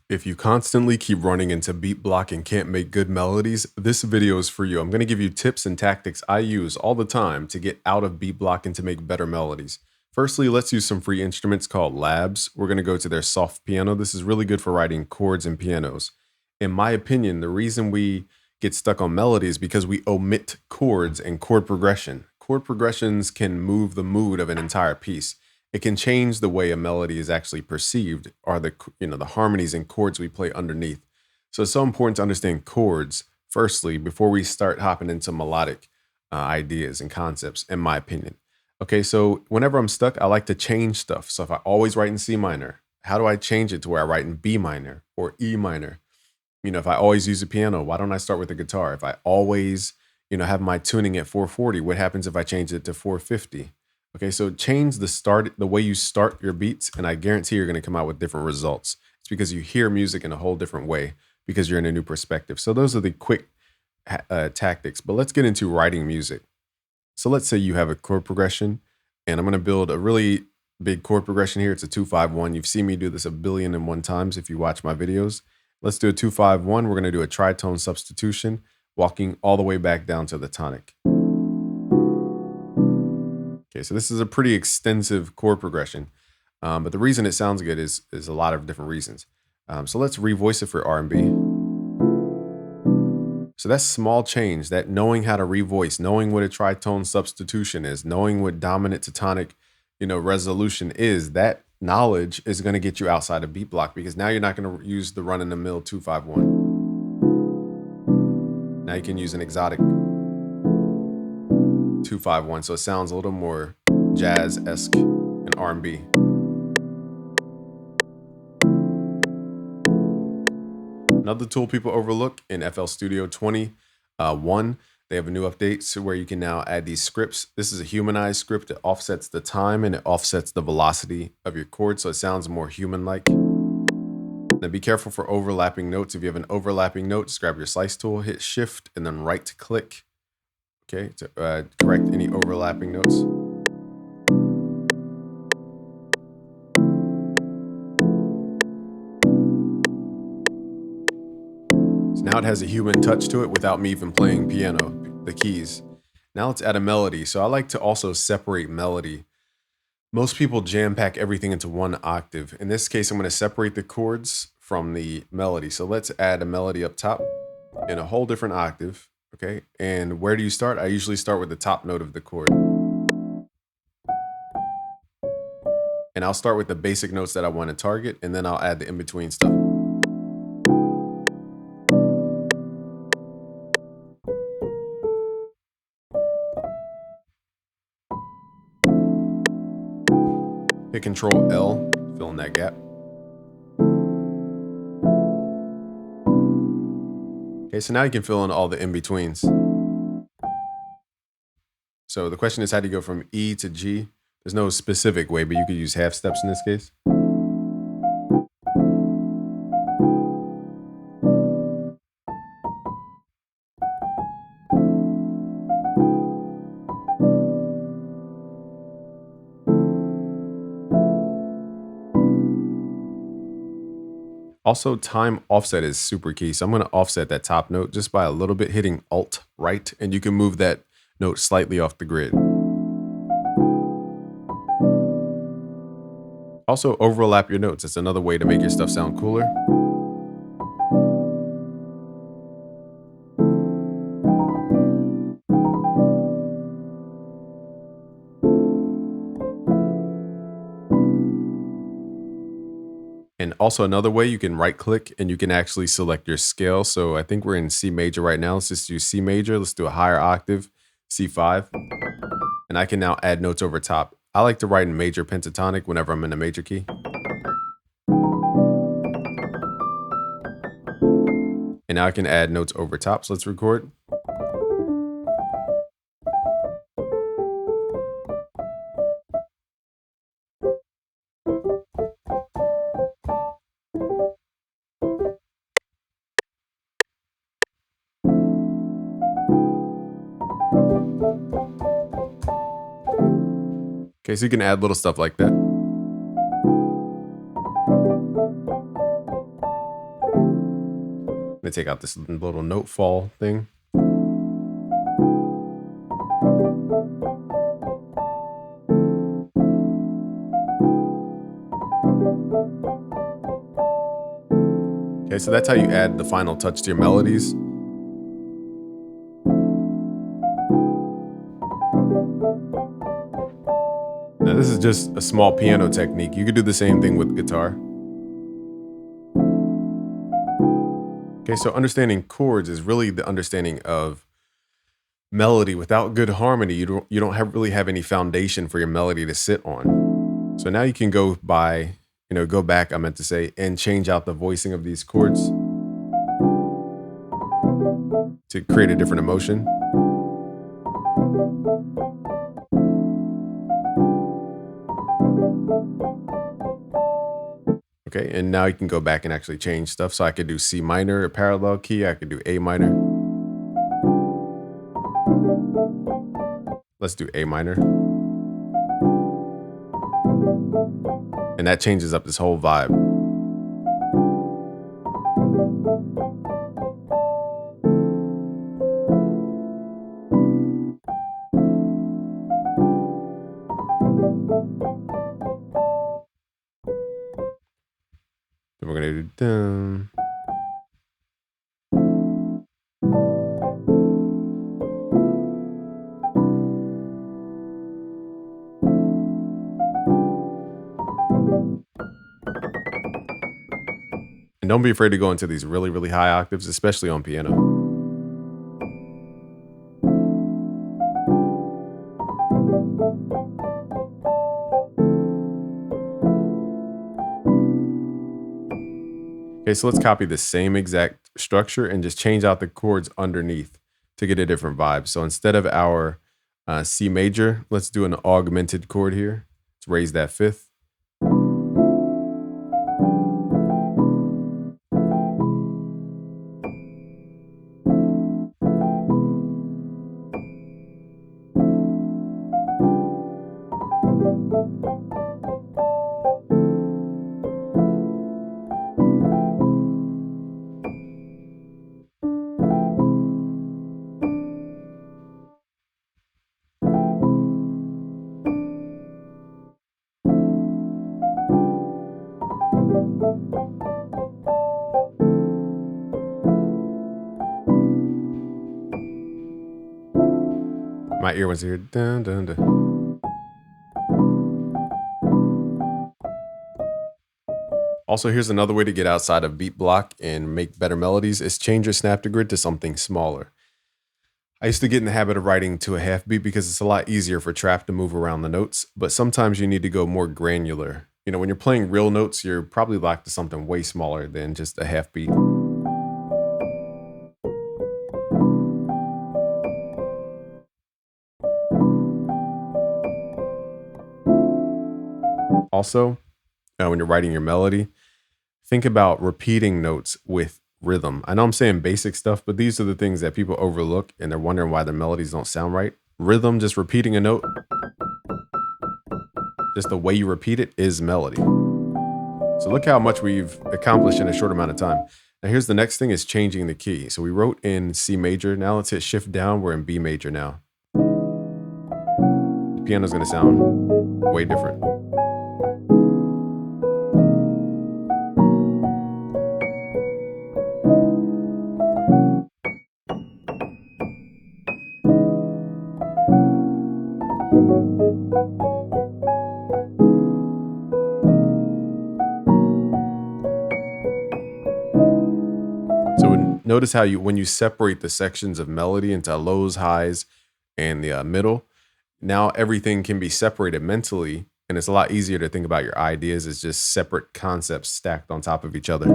If you constantly keep running into beat block and can't make good melodies, this video is for you. I'm going to give you tips and tactics I use all the time to get out of beat block and to make better melodies. Firstly, let's use some free instruments called Labs. We're going to go to their soft piano. This is really good for writing chords and pianos. In my opinion, the reason we get stuck on melody is because we omit chords and chord progression. Chord progressions can move the mood of an entire piece. It can change the way a melody is actually perceived, or the harmonies and chords we play underneath. So it's so important to understand chords firstly before we start hopping into melodic ideas and concepts, in my opinion. Okay, so whenever I'm stuck, I like to change stuff. So if I always write in C minor, how do I change it to where I write in B minor or E minor? If I always use a piano, why don't I start with a guitar? If I always, have my tuning at 440, what happens if I change it to 450? Okay, so change the way you start your beats, and I guarantee you're going to come out with different results. It's because you hear music in a whole different way because you're in a new perspective. So those are the quick tactics, but let's get into writing music. So let's say you have a chord progression, and I'm going to build a really big chord progression here. It's a 2-5-1. You've seen me do this 1,000,000,001 times if you watch my videos. Let's do a 2-5-1. We're going to do a tritone substitution, walking all the way back down to the tonic. Okay, so this is a pretty extensive chord progression, but the reason it sounds good is a lot of different reasons. So let's revoice it for R&B. So that's small change, that knowing how to revoice, knowing what a tritone substitution is, knowing what dominant to tonic, resolution is, that knowledge is going to get you outside of beat block because now you're not going to use the run-in-the-mill 2-5-1. Now you can use an exotic 2-5-1, so it sounds a little more jazz-esque and R&B. Another tool people overlook in FL Studio 20.1, they have a new update so where you can now add these scripts. This is a humanized script that offsets the time and it offsets the velocity of your chord, so it sounds more human-like. Now be careful for overlapping notes. If you have an overlapping note, just grab your slice tool, hit shift, and then right-click, okay, to correct any overlapping notes. So now it has a human touch to it without me even playing piano, the keys. Now let's add a melody. So I like to also separate melody. Most people jam pack everything into one octave. In this case, I'm going to separate the chords from the melody. So let's add a melody up top in a whole different octave. Okay, and where do you start? I usually start with the top note of the chord. And I'll start with the basic notes that I want to target, and then I'll add the in-between stuff. Hit Control L, fill in that gap. Okay, so now you can fill in all the in-betweens. So the question is, how do you go from E to G? There's no specific way, but you could use half steps in this case. Also, time offset is super key. So I'm going to offset that top note just by a little bit, hitting Alt right, and you can move that note slightly off the grid. Also, overlap your notes. It's another way to make your stuff sound cooler. And also another way, you can right click and you can actually select your scale. So I think we're in C major right now. Let's just do C major. Let's do a higher octave, C5. And I can now add notes over top. I like to write in major pentatonic whenever I'm in a major key. And now I can add notes over top. So let's record. Okay, so you can add little stuff like that. gonna take out this little note fall thing. Okay, so that's how you add the final touch to your melodies. Now this is just a small piano technique. You could do the same thing with guitar. Okay, so understanding chords is really the understanding of melody. Without good harmony, you don't really have any foundation for your melody to sit on. So now you can go back, I meant to say, and change out the voicing of these chords to create a different emotion. Okay, and now you can go back and actually change stuff. So I could do C minor, a parallel key. I could do A minor. Let's do A minor. And that changes up this whole vibe. Then we're gonna do dun. And don't be afraid to go into these really, really high octaves, especially on piano. Okay, so let's copy the same exact structure and just change out the chords underneath to get a different vibe. So instead of our C major, let's do an augmented chord here. Let's raise that fifth. My ear was here. Dun, dun, dun. Also, here's another way to get outside of beat block and make better melodies is change your snap to grid to something smaller. I used to get in the habit of writing to a half beat because it's a lot easier for trap to move around the notes, but sometimes you need to go more granular. You know, when you're playing real notes, you're probably locked to something way smaller than just a half beat. Also, when you're writing your melody, think about repeating notes with rhythm. I know I'm saying basic stuff, but these are the things that people overlook and they're wondering why their melodies don't sound right. Rhythm, just repeating a note, just the way you repeat it is melody. So look how much we've accomplished in a short amount of time. Now here's the next thing is changing the key. So we wrote in C major. Now let's hit shift down. We're in B major now. The piano's gonna sound way different. So notice how when you separate the sections of melody into lows, highs, and the middle, now everything can be separated mentally, and it's a lot easier to think about your ideas as just separate concepts stacked on top of each other.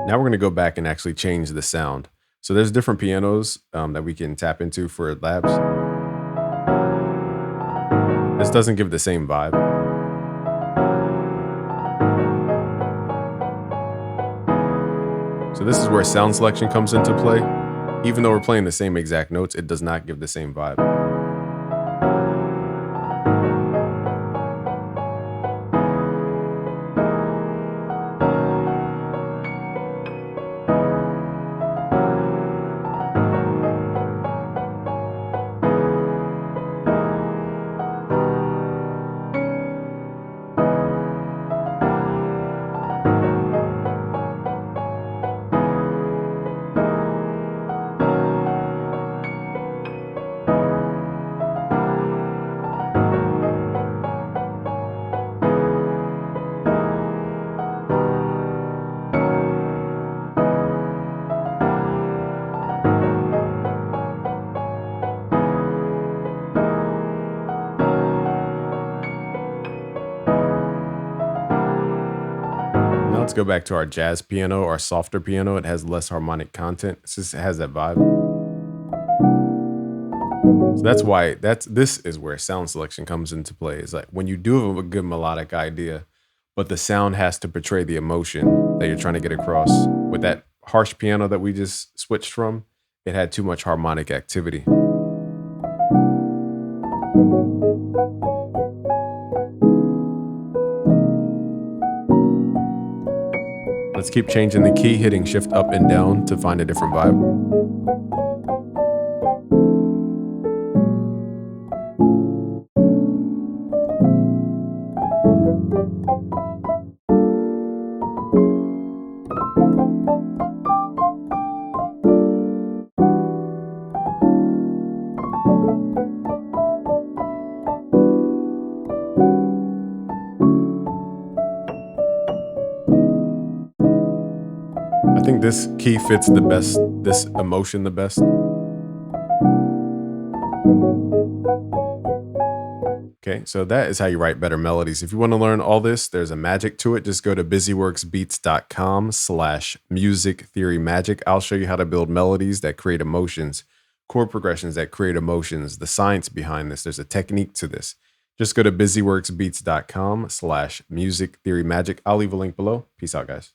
Now we're going to go back and actually change the sound. So there's different pianos that we can tap into for labs. This doesn't give the same vibe. So this is where sound selection comes into play. Even though we're playing the same exact notes, it does not give the same vibe. let's go back to our jazz piano, our softer piano. It has less harmonic content. It just has that vibe. So that's why this is where sound selection comes into play. It's like when you do have a good melodic idea, but the sound has to portray the emotion that you're trying to get across. With that harsh piano that we just switched from, it had too much harmonic activity. Let's keep changing the key, hitting shift up and down to find a different vibe. I think this key fits the best, this emotion the best. Okay, so that is how you write better melodies. If you want to learn all this, there's a magic to it. Just go to busyworksbeats.com/music theory magic. I'll show you how to build melodies that create emotions, chord progressions that create emotions, the science behind this. There's a technique to this. Just go to busyworksbeats.com/music theory magic. I'll leave a link below. Peace out, guys.